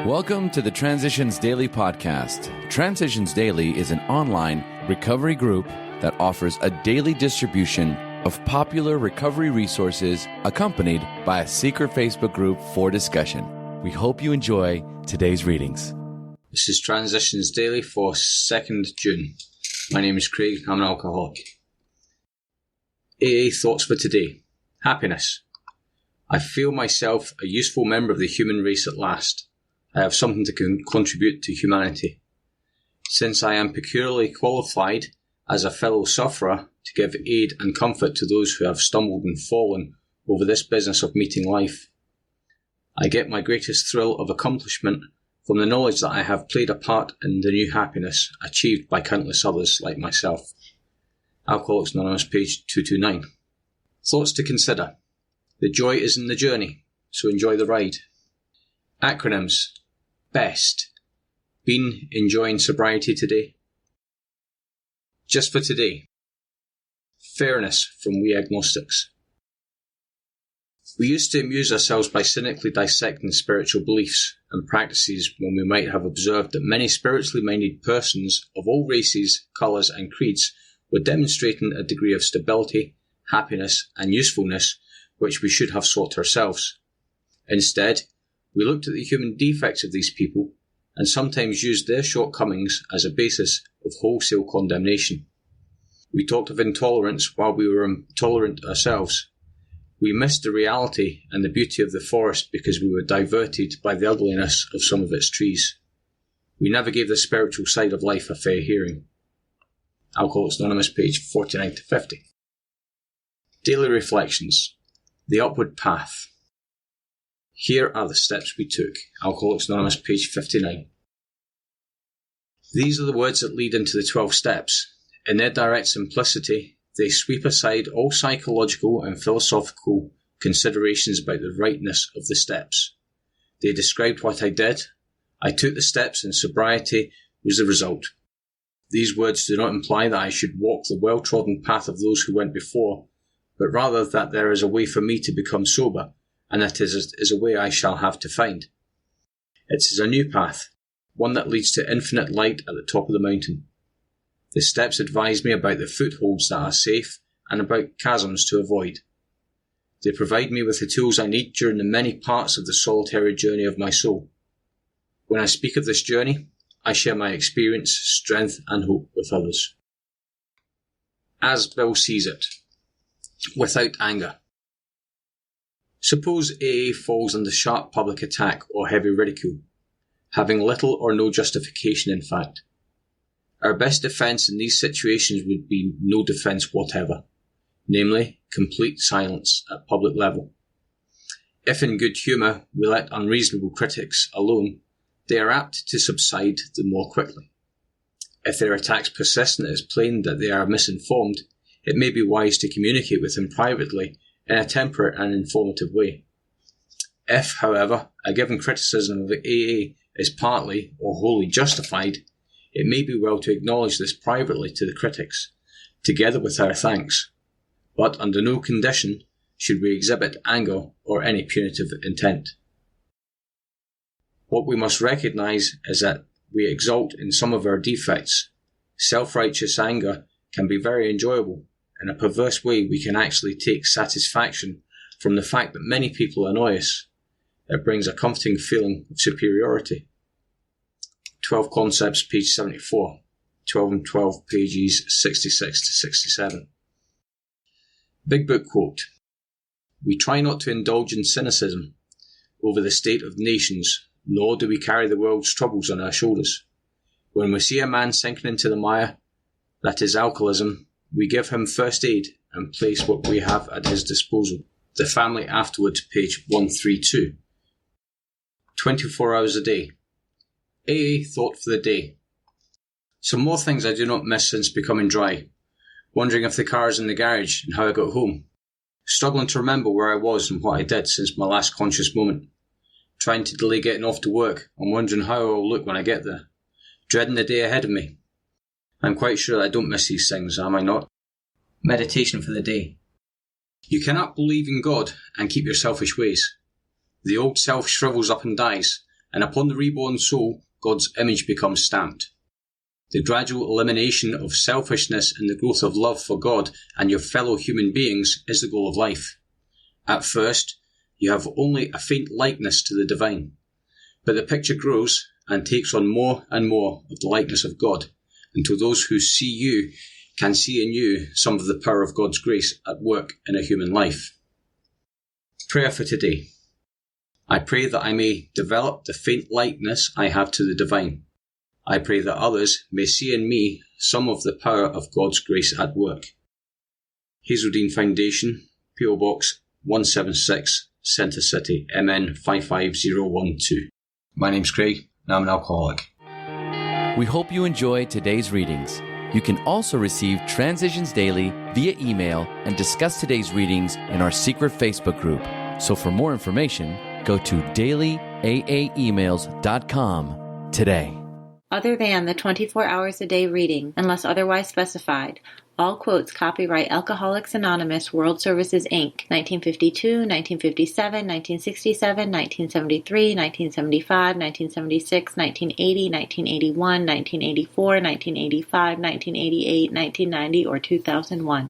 Welcome to the Transitions Daily podcast. Transitions Daily is an online recovery group that offers a daily distribution of popular recovery resources accompanied by a secret Facebook group for discussion. We hope you enjoy today's readings. This is Transitions Daily for 2nd June. My name is Craig, I'm an alcoholic. AA thoughts for today. Happiness. I feel myself a useful member of the human race at last. I have something to contribute to humanity. Since I am peculiarly qualified as a fellow sufferer to give aid and comfort to those who have stumbled and fallen over this business of meeting life, I get my greatest thrill of accomplishment from the knowledge that I have played a part in the new happiness achieved by countless others like myself. Alcoholics Anonymous, page 229. Thoughts to consider. The joy is in the journey, so enjoy the ride. Acronyms. BEST. Been enjoying sobriety today? Just for today. Fairness from We Agnostics. We used to amuse ourselves by cynically dissecting spiritual beliefs and practices when we might have observed that many spiritually minded persons of all races, colours and creeds were demonstrating a degree of stability, happiness and usefulness which we should have sought ourselves. Instead, we looked at the human defects of these people and sometimes used their shortcomings as a basis of wholesale condemnation. We talked of intolerance while we were intolerant ourselves. We missed the reality and the beauty of the forest because we were diverted by the ugliness of some of its trees. We never gave the spiritual side of life a fair hearing. Alcoholics Anonymous, page 49 to 50. Daily Reflections. The Upward Path. Here are the steps we took. Alcoholics Anonymous, page 59. These are the words that lead into the 12 steps. In their direct simplicity, they sweep aside all psychological and philosophical considerations about the rightness of the steps. They described what I did. I took the steps and sobriety was the result. These words do not imply that I should walk the well-trodden path of those who went before, but rather that there is a way for me to become sober, and that is a way I shall have to find. It is a new path, one that leads to infinite light at the top of the mountain. The steps advise me about the footholds that are safe and about chasms to avoid. They provide me with the tools I need during the many parts of the solitary journey of my soul. When I speak of this journey, I share my experience, strength and hope with others. As Bill sees it. Without anger. Suppose AA falls under sharp public attack or heavy ridicule, having little or no justification in fact. Our best defence in these situations would be no defence whatever, namely, complete silence at public level. If in good humour we let unreasonable critics alone, they are apt to subside the more quickly. If their attacks persist and it is plain that they are misinformed, it may be wise to communicate with them privately in a temperate and informative way. If, however, a given criticism of AA is partly or wholly justified, it may be well to acknowledge this privately to the critics, together with our thanks, but under no condition should we exhibit anger or any punitive intent. What we must recognise is that we exult in some of our defects. Self-righteous anger can be very enjoyable. In a perverse way, we can actually take satisfaction from the fact that many people annoy us. It brings a comforting feeling of superiority. 12 Concepts, page 74. 12 and 12, pages 66 to 67. Big Book quote. We try not to indulge in cynicism over the state of nations, nor do we carry the world's troubles on our shoulders. When we see a man sinking into the mire, that is alcoholism, we give him first aid and place what we have at his disposal. The Family Afterwards, page 132. 24 hours a day. AA thought for the day. Some more things I do not miss since becoming dry. Wondering if the car is in the garage and how I got home. Struggling to remember where I was and what I did since my last conscious moment. Trying to delay getting off to work and wondering how I will look when I get there. Dreading the day ahead of me. I'm quite sure that I don't miss these things, am I not? Meditation for the day. You cannot believe in God and keep your selfish ways. The old self shrivels up and dies, and upon the reborn soul, God's image becomes stamped. The gradual elimination of selfishness and the growth of love for God and your fellow human beings is the goal of life. At first, you have only a faint likeness to the divine, but the picture grows and takes on more and more of the likeness of God, until those who see you can see in you some of the power of God's grace at work in a human life. Prayer for today. I pray that I may develop the faint likeness I have to the divine. I pray that others may see in me some of the power of God's grace at work. Hazeldean Foundation, P.O. Box 176, Centre City, MN 55012. My name's Craig, and I'm an alcoholic. We hope you enjoyed today's readings. You can also receive Transitions Daily via email and discuss today's readings in our secret Facebook group. So for more information, go to dailyaaemails.com today. Other than the 24 hours a day reading, unless otherwise specified, all quotes copyright Alcoholics Anonymous World Services, Inc., 1952, 1957, 1967, 1973, 1975, 1976, 1980, 1981, 1984, 1985, 1988, 1990, or 2001.